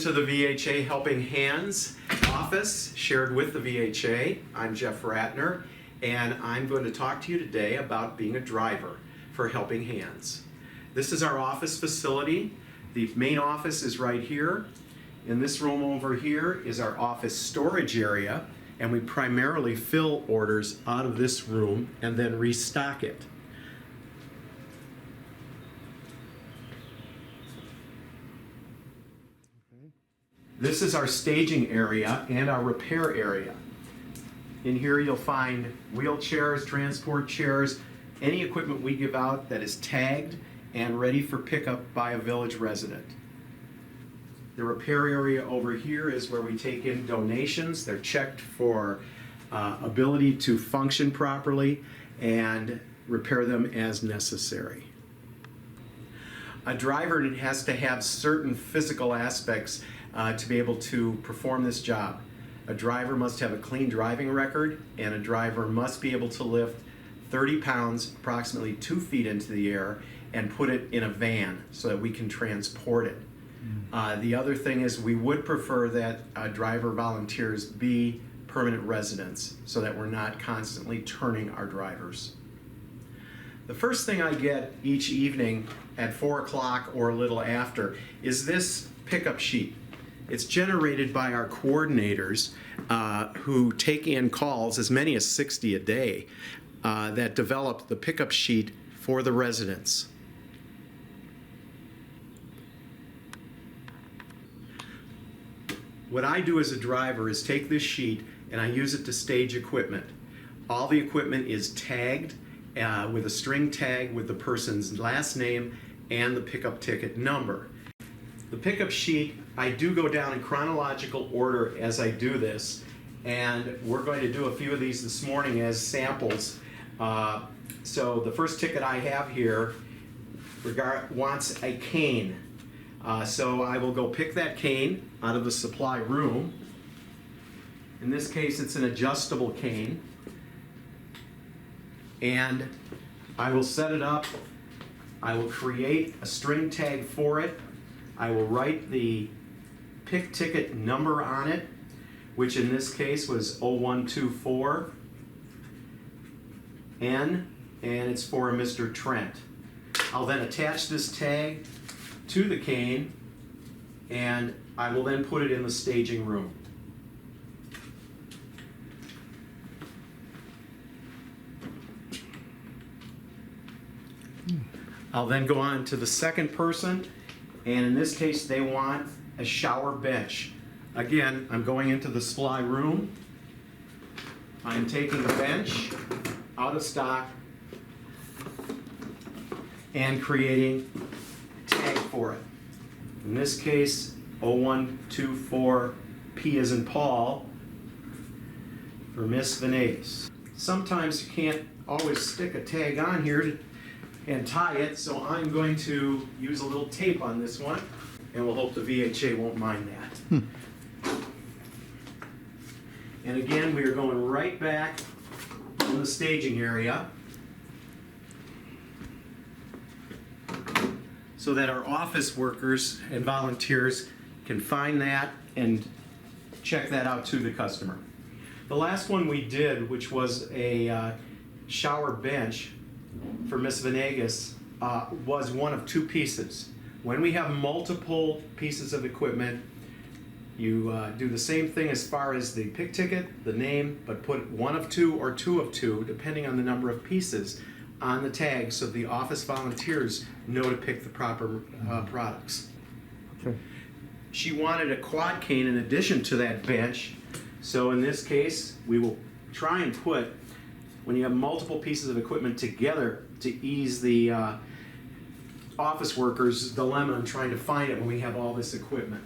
to the VHA Helping Hands office shared with the VHA. I'm Jeff Ratner, and I'm going to talk to you today about being a driver for Helping Hands. This is our office facility. The main office is right here. In this room over here is our office storage area, and we primarily fill orders out of this room and then restock it. This is our staging area and our repair area. In here you'll find wheelchairs, transport chairs, any equipment we give out that is tagged and ready for pickup by a village resident. The repair area over here is where we take in donations. They're checked for ability to function properly and repair them as necessary. A driver has to have certain physical aspects to be able to perform this job. A driver must have a clean driving record, and a driver must be able to lift 30 pounds, approximately 2 feet into the air, and put it in a van so that we can transport it. The other thing is we would prefer that driver volunteers be permanent residents so that we're not constantly turning our drivers. The first thing I get each evening at 4 o'clock or a little after is this pickup sheet. It's generated by our coordinators who take in calls, as many as 60 a day, that develop the pickup sheet for the residents. What I do as a driver is take this sheet and I use it to stage equipment. All the equipment is tagged with a string tag with the person's last name and the pickup ticket number. The pickup sheet, I do go down in chronological order as I do this, and we're going to do a few of these this morning as samples. So the first ticket I have here wants a cane. So I will go pick that cane out of the supply room. In this case, it's an adjustable cane. And I will set it up. I will create a string tag for it. I will write the pick ticket number on it, which in this case was 0124N, and it's for Mr. Trent. I'll then attach this tag to the cane, and I will then put it in the staging room. I'll then go on to the second person, and in this case they want a shower bench. Again, I'm going into the supply room. I'm taking the bench out of stock and creating a tag for it. In this case, 0124P as in Paul for Miss Venegas. Sometimes you can't always stick a tag on here and tie it, so I'm going to use a little tape on this one, and we'll hope the VHA won't mind that. And again, we are going right back in the staging area so that our office workers and volunteers can find that and check that out to the customer. The last one we did, which was a shower bench for Miss Venegas, was one of 2 pieces. When we have multiple pieces of equipment, you do the same thing as far as the pick ticket, the name, but put 1 of 2 or 2 of 2, depending on the number of pieces, on the tag so the office volunteers know to pick the proper products. Okay. She wanted a quad cane in addition to that bench, so in this case we will try and put, when you have multiple pieces of equipment together, to ease the office workers' dilemma in trying to find it when we have all this equipment.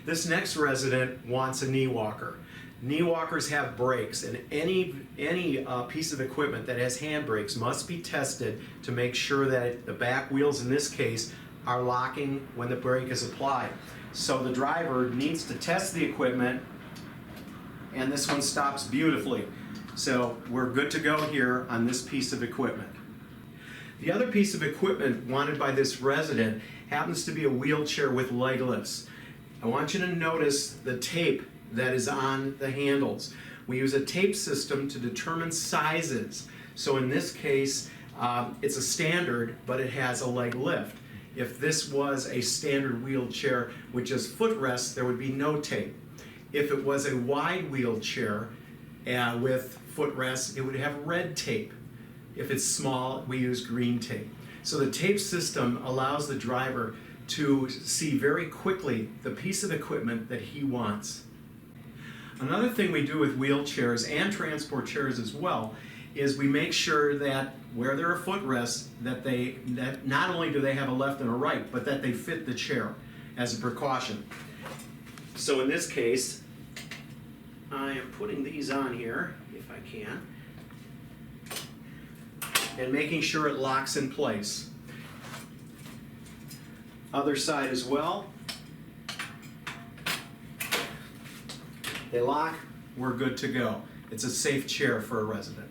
This next resident wants a knee walker. Knee walkers have brakes, and any piece of equipment that has hand brakes must be tested to make sure that the back wheels in this case are locking when the brake is applied. So the driver needs to test the equipment, and this one stops beautifully. So we're good to go here on this piece of equipment. The other piece of equipment wanted by this resident happens to be a wheelchair with leg lifts. I want you to notice the tape that is on the handles. We use a tape system to determine sizes. So in this case, it's a standard, but it has a leg lift. If this was a standard wheelchair with just footrests, there would be no tape. If it was a wide wheelchair with footrests, it would have red tape. If it's small, we use green tape. So the tape system allows the driver to see very quickly the piece of equipment that he wants. Another thing we do with wheelchairs and transport chairs as well is we make sure that where there are footrests, that not only do they have a left and a right, but that they fit the chair as a precaution. So in this case, I am putting these on here, if I can, and making sure it locks in place. Other side as well. They lock, we're good to go. It's a safe chair for a resident.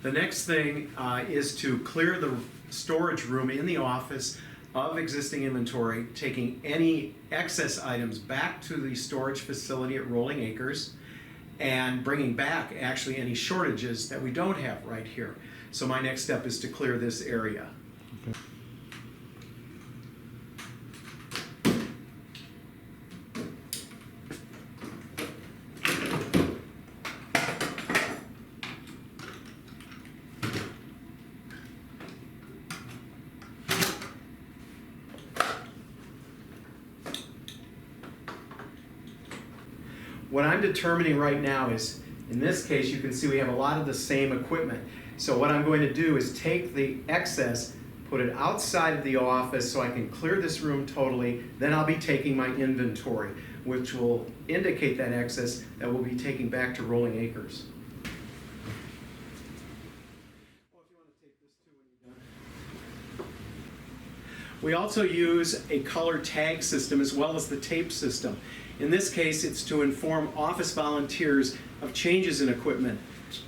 The next thing is to clear the storage room in the office of existing inventory, taking any excess items back to the storage facility at Rolling Acres and bringing back actually any shortages that we don't have right here. So my next step is to clear this area. Okay. What I'm determining right now is, in this case, you can see we have a lot of the same equipment. So what I'm going to do is take the excess, put it outside of the office so I can clear this room totally. Then I'll be taking my inventory, which will indicate that excess that we'll be taking back to Rolling Acres. We also use a color tag system as well as the tape system. In this case, it's to inform office volunteers of changes in equipment.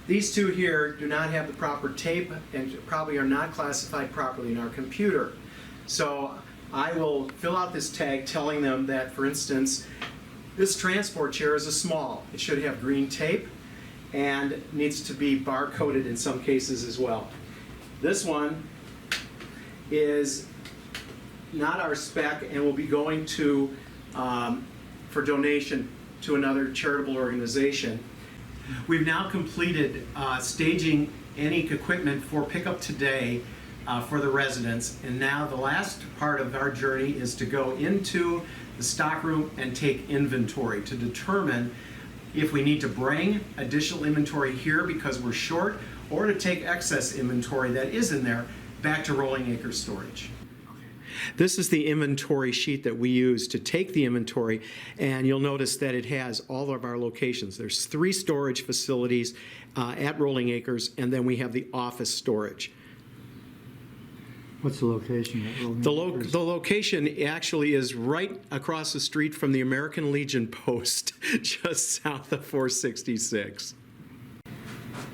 These two here do not have the proper tape and probably are not classified properly in our computer. So I will fill out this tag telling them that, for instance, this transport chair is a small. It should have green tape and needs to be barcoded in some cases as well. This one is not our spec and will be going to for donation to another charitable organization. We've now completed staging any equipment for pickup today for the residents, and now the last part of our journey is to go into the stockroom and take inventory to determine if we need to bring additional inventory here because we're short, or to take excess inventory that is in there back to Rolling Acres storage. This is the inventory sheet that we use to take the inventory, and you'll notice that it has all of our locations. There's 3 storage facilities at Rolling Acres, and then we have the office storage. What's the location at Rolling Acres? The location actually is right across the street from the American Legion post, just south of 466.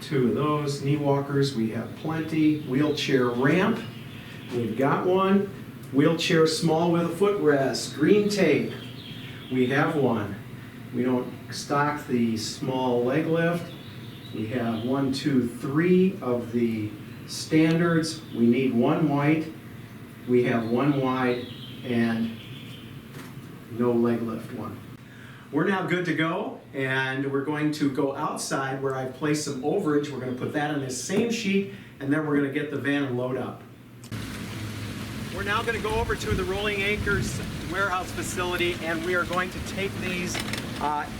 2 of those. Knee walkers, we have plenty. Wheelchair ramp, we've got one. Wheelchair small with a footrest, green tape, we have one. We don't stock the small leg lift. We have 1, 2, 3 of the standards. We need 1 white. We have 1 wide and no leg lift one. We're now good to go, and we're going to go outside where I've placed some overage. We're going to put that on this same sheet, and then we're going to get the van and load up. We're now going to go over to the Rolling Acres warehouse facility, and we are going to take these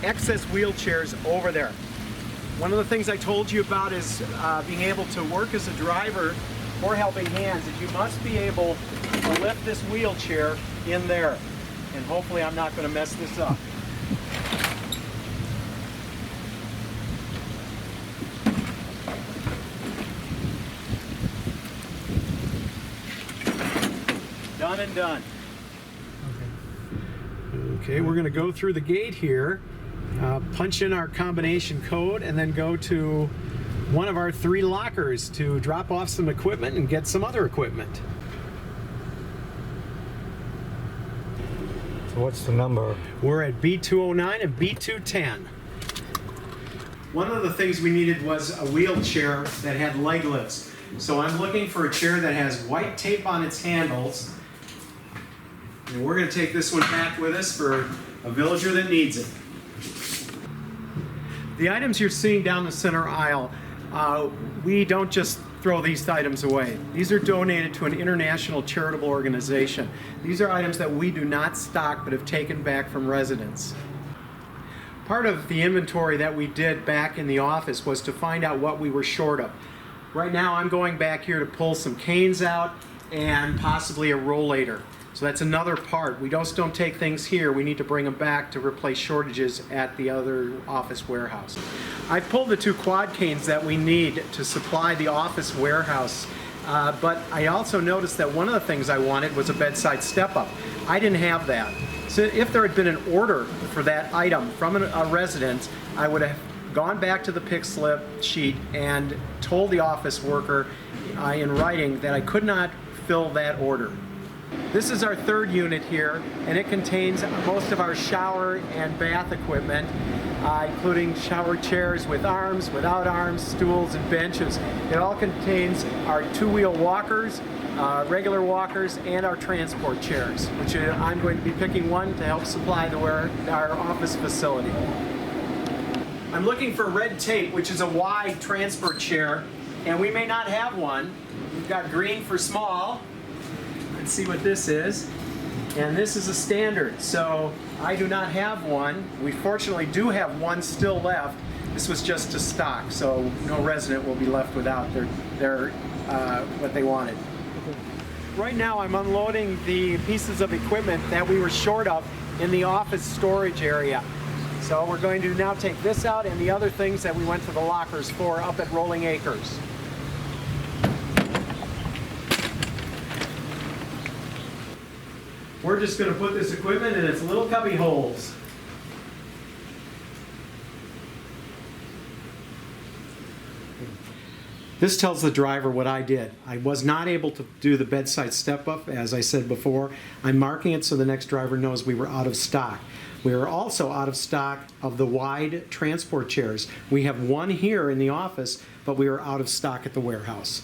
excess wheelchairs over there. One of the things I told you about is being able to work as a driver for Helping Hands is you must be able to lift this wheelchair in there. And hopefully I'm not going to mess this up. Done and done. Okay, we're going to go through the gate here, punch in our combination code, and then go to one of our 3 lockers to drop off some equipment and get some other equipment. So what's the number? We're at B209 and B210. One of the things we needed was a wheelchair that had leg lifts. So I'm looking for a chair that has white tape on its handles. And we're going to take this one back with us for a villager that needs it. The items you're seeing down the center aisle, we don't just throw these items away. These are donated to an international charitable organization. These are items that we do not stock but have taken back from residents. Part of the inventory that we did back in the office was to find out what we were short of. Right now I'm going back here to pull some canes out and possibly a rollator. So that's another part. We just don't take things here. We need to bring them back to replace shortages at the other office warehouse. I pulled the 2 quad canes that we need to supply the office warehouse. But I also noticed that one of the things I wanted was a bedside step-up. I didn't have that. So if there had been an order for that item from a resident, I would have gone back to the pick slip sheet and told the office worker in writing that I could not fill that order. This is our 3rd unit here, and it contains most of our shower and bath equipment, including shower chairs with arms, without arms, stools, and benches. It all contains our 2-wheel walkers, regular walkers, and our transport chairs, which I'm going to be picking one to help supply our office facility. I'm looking for red tape, which is a wide transport chair, and we may not have one. We've got green for small. Let's see what this is. And this is a standard, so I do not have one. We fortunately do have one still left. This was just to stock, so no resident will be left without their what they wanted. Right now I'm unloading the pieces of equipment that we were short of in the office storage area. So we're going to now take this out and the other things that we went to the lockers for up at Rolling Acres. We're just going to put this equipment in its little cubby holes. This tells the driver what I did. I was not able to do the bedside step-up, as I said before. I'm marking it so the next driver knows we were out of stock. We are also out of stock of the wide transport chairs. We have one here in the office, but we are out of stock at the warehouse.